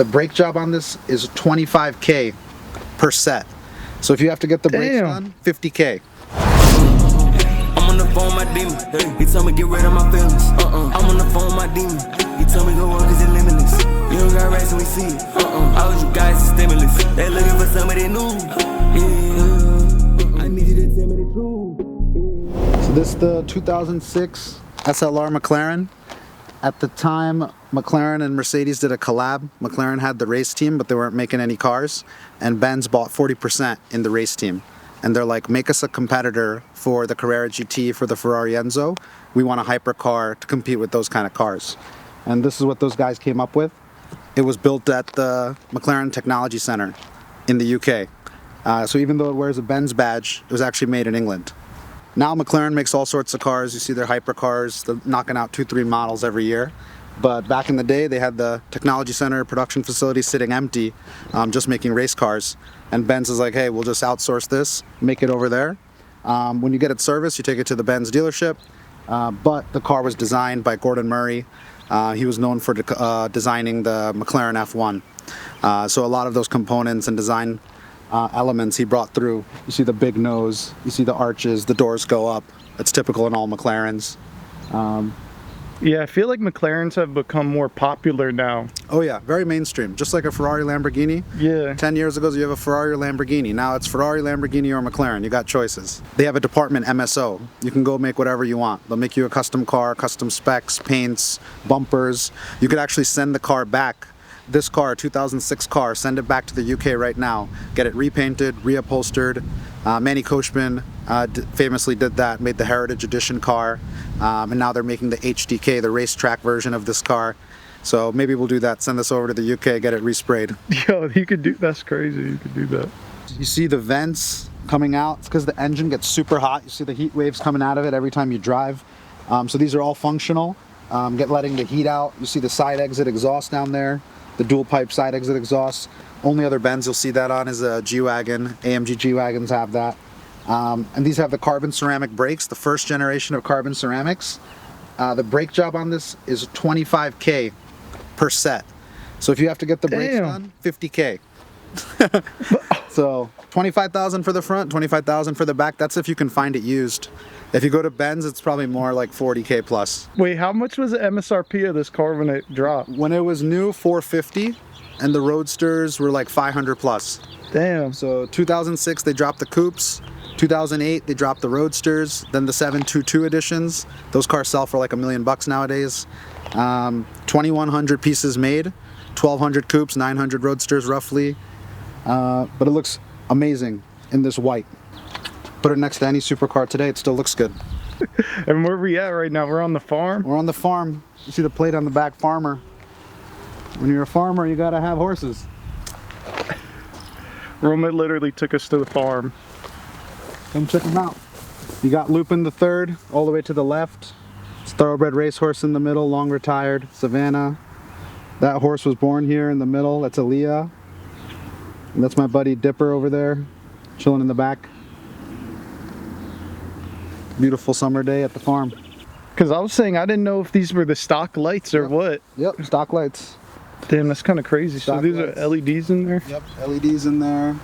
The brake job on this is 25K per set. So if you have to get the brakes done, 50K. I'm on the phone, my demon. He told me get rid of my feelings. I'm on the phone, my demon. He told me go work cause it's limitless. You don't got rest and we see it. All you guys is stimulus. They looking for somebody new. I need you to tell me the truth. So this is the 2006 SLR McLaren. At the time, McLaren and Mercedes did a collab. McLaren had the race team, but they weren't making any cars. And Benz bought 40% in the race team. And they're like, make us a competitor for the Carrera GT, for the Ferrari Enzo. We want a hypercar to compete with those kind of cars. And this is what those guys came up with. It was built at the McLaren Technology Center in the UK. So even though it wears a Benz badge, it was actually made in England. Now McLaren makes all sorts of cars. You see their hypercars, they're knocking out 2-3 models every year. But back in the day, they had the Technology Center production facility sitting empty, just making race cars. And Benz is like, hey, we'll just outsource this, make it over there. When you get it serviced, you take it to the Benz dealership. But the car was designed by Gordon Murray. He was known for designing the McLaren F1. So a lot of those components and design elements he brought through. You see the big nose, you see the arches, the doors go up. That's typical in all McLarens. Yeah, I feel like McLarens have become more popular now. Oh yeah, very mainstream. Just like a Ferrari Lamborghini. Yeah. 10 years ago, you have a Ferrari or Lamborghini. Now it's Ferrari, Lamborghini, or McLaren. You got choices. They have a department, MSO. You can go make whatever you want. They'll make you a custom car, custom specs, paints, bumpers. You could actually send the car back. This car, 2006 car, send it back to the UK right now. Get it repainted, reupholstered. Manny Kochman famously did that, made the Heritage Edition car. And now they're making the HDK, the racetrack version of this car. So maybe we'll do that, send this over to the UK, get it resprayed. Yo, you could do, that's crazy, you could do that. You see the vents coming out, it's because the engine gets super hot. You see the heat waves coming out of it every time you drive. So these are all functional, letting the heat out. You see the side exit exhaust down there, the dual pipe side exit exhaust. Only other Benz you'll see that on is a G-Wagon. AMG G-Wagons have that. And these have the carbon ceramic brakes, the first generation of carbon ceramics. The brake job on this is 25K per set. So if you have to get the brakes done, 50K. So 25,000 for the front, 25,000 for the back. That's if you can find it used. If you go to Benz, it's probably more like 40K plus. Wait, how much was the MSRP of this car when it dropped? When it was new, 450, and the Roadsters were like 500 plus. Damn. So 2006, they dropped the coupes. 2008, they dropped the Roadsters, then the 722 editions. Those cars sell for like $1 million nowadays. 2,100 pieces made, 1,200 coupes, 900 Roadsters roughly. But it looks amazing in this white. Put it next to any supercar today, it still looks good. And where are we at right now? We're on the farm? We're on the farm. You see the plate on the back, farmer. When you're a farmer, you gotta have horses. Roma literally took us to the farm. Come check them out. You got Lupin the Third all the way to the left. It's thoroughbred racehorse in the middle, long retired, Savannah. That horse was born here in the middle, that's Aaliyah. And that's my buddy Dipper over there, chilling in the back. Beautiful summer day at the farm. Because I was saying, I didn't know if these were the stock lights or what. Yep, stock lights. Damn, that's kind of crazy. Stock so these lights. are LEDs in there? Yep, LEDs in there.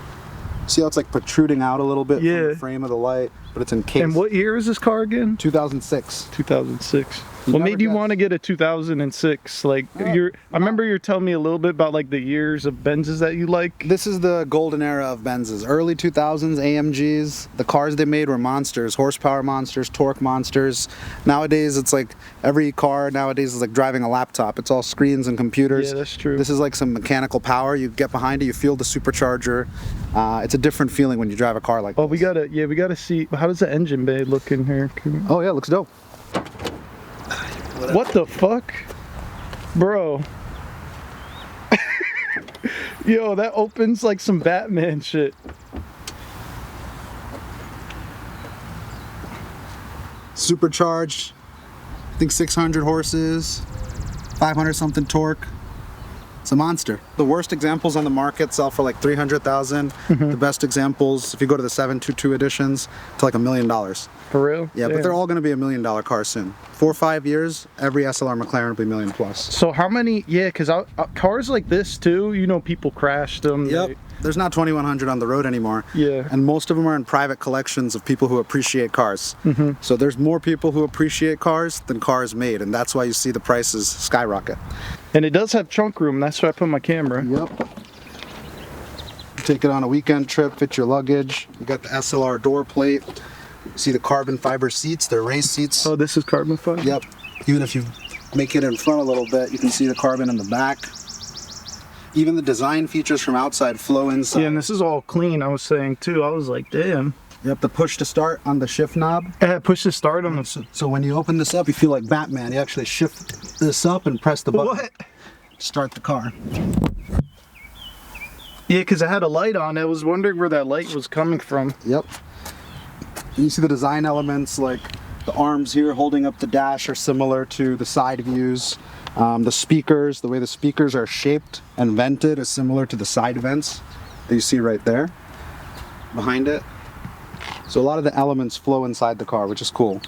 See how it's like protruding out a little bit from the frame of the light, but it's encased. And what year is this car again? 2006. 2006. What made you want to get a 2006? Like, I remember you were telling me a little bit about like the years of Benzes that you like. This is the golden era of Benzes. Early 2000s AMGs. The cars they made were monsters, horsepower monsters, torque monsters. Nowadays, it's like every car nowadays is like driving a laptop. It's all screens and computers. Yeah, that's true. This is like some mechanical power. You get behind it, you feel the supercharger. It's a different feeling when you drive a car like this. Oh, we gotta see. How does the engine bay look in here? Oh yeah, it looks dope. What the fuck? Bro. Yo, that opens like some Batman shit. Supercharged. I think 600 horses, 500 something torque. It's a monster. The worst examples on the market sell for like 300,000. The best examples, if you go to the 722 editions, to like $1 million. For real? Yeah, but they're all going to be $1 million cars soon. 4 or 5 years, every SLR McLaren will be $1 million plus. So how many? Yeah, because cars like this too. You know, people crashed them. Yep. There's not 2,100 on the road anymore. Yeah. And most of them are in private collections of people who appreciate cars. So there's more people who appreciate cars than cars made, and that's why you see the prices skyrocket. And it does have trunk room. That's where I put my camera. Yep. Take it on a weekend trip, fit your luggage. You got the SLR door plate. See the carbon fiber seats, they're race seats. Oh, this is carbon fiber? Yep. Even if you make it in front a little bit, you can see the carbon in the back. Even the design features from outside flow inside. Yeah, and this is all clean, I was saying too. I was like, damn. You have the push to start on the shift knob. Push to start on the... So when you open this up, you feel like Batman. You actually shift this up and press the button. What? Start the car. Yeah, because it had a light on. I was wondering where that light was coming from. Yep. You see the design elements, like the arms here holding up the dash are similar to the side views. The speakers, the way the speakers are shaped and vented is similar to the side vents that you see right there behind it. So a lot of the elements flow inside the car, which is cool.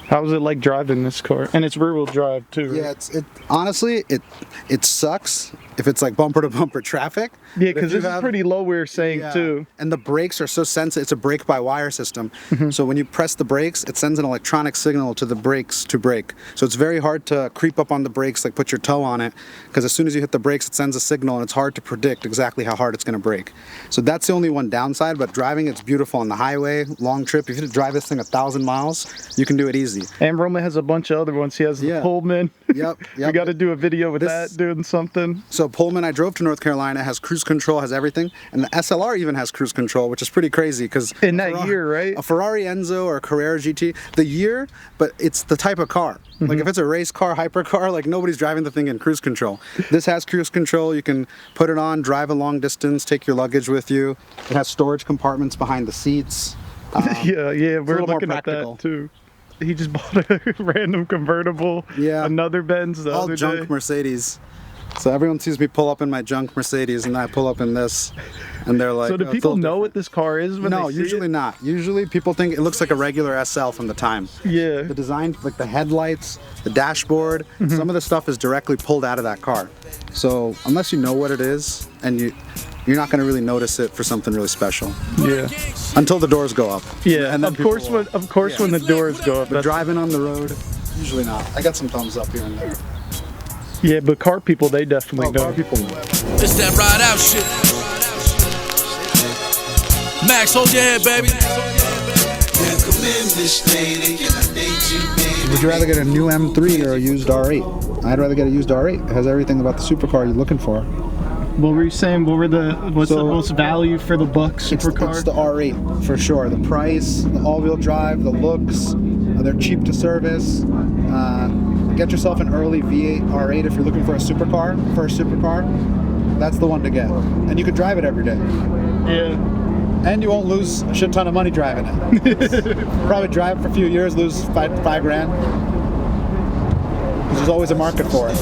How was it like driving this car? And it's rear-wheel drive too, right? Yeah, honestly, it sucks if it's like bumper to bumper traffic. Yeah, because this is pretty low, we were saying too. And the brakes are so sensitive. It's a brake-by-wire system. So when you press the brakes, it sends an electronic signal to the brakes to brake. So it's very hard to creep up on the brakes, like put your toe on it, because as soon as you hit the brakes, it sends a signal, and it's hard to predict exactly how hard it's going to brake. So that's the only one downside, but driving it's beautiful on the highway, long trip. If you drive this thing 1,000 miles, you can do it easy. And Roman has a bunch of other ones. He has the Pullman. Yep. We got to do a video with that, doing something. So Pullman, I drove to North Carolina, has cruise control, has everything, and the SLR even has cruise control, which is pretty crazy because in that year, right? A Ferrari Enzo or a Carrera GT, the year, but it's the type of car. Like if it's a race car, hypercar, like nobody's driving the thing in cruise control. This has cruise control. You can put it on, drive a long distance, take your luggage with you. It has storage compartments behind the seats. Yeah, we're looking at that too. He just bought a random convertible. Yeah. Another Benz the other day. All junk Mercedes. So everyone sees me pull up in my junk Mercedes, and I pull up in this, and they're like, so do people know what this car is when they see usually it? not. Usually people think it looks like a regular SL from the time. Yeah. The design, like the headlights, the dashboard, some of the stuff is directly pulled out of that car. So unless you know what it is, and you're not going to really notice it for something really special. Yeah. Until the doors go up. Yeah. And then of course when the doors go up. But driving on the road, usually not. I got some thumbs up here and there. Yeah, but car people, they definitely know. Car people know. It's that ride out shit. Max, hold your head, baby. Would you rather get a new M3 or a used R8? I'd rather get a used R8. It has everything about the supercar you're looking for. What were you saying? What's the most value for the buck supercar? It's the R8 for sure. The price, the all-wheel drive, the looks, they're cheap to service. Get yourself an early V8 R8 if you're looking for a supercar, first supercar. That's the one to get. And you could drive it every day. Yeah. And you won't lose a shit ton of money driving it. Probably drive for a few years, lose five grand. There's always a market for it.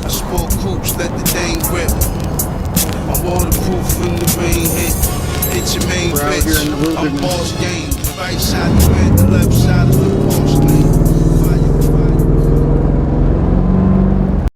I spoke coops, let the thing rip. I'm waterproof when the rain hit. Hit your main bitch. I'm boss game. Right side the red, the left side of the Porsche.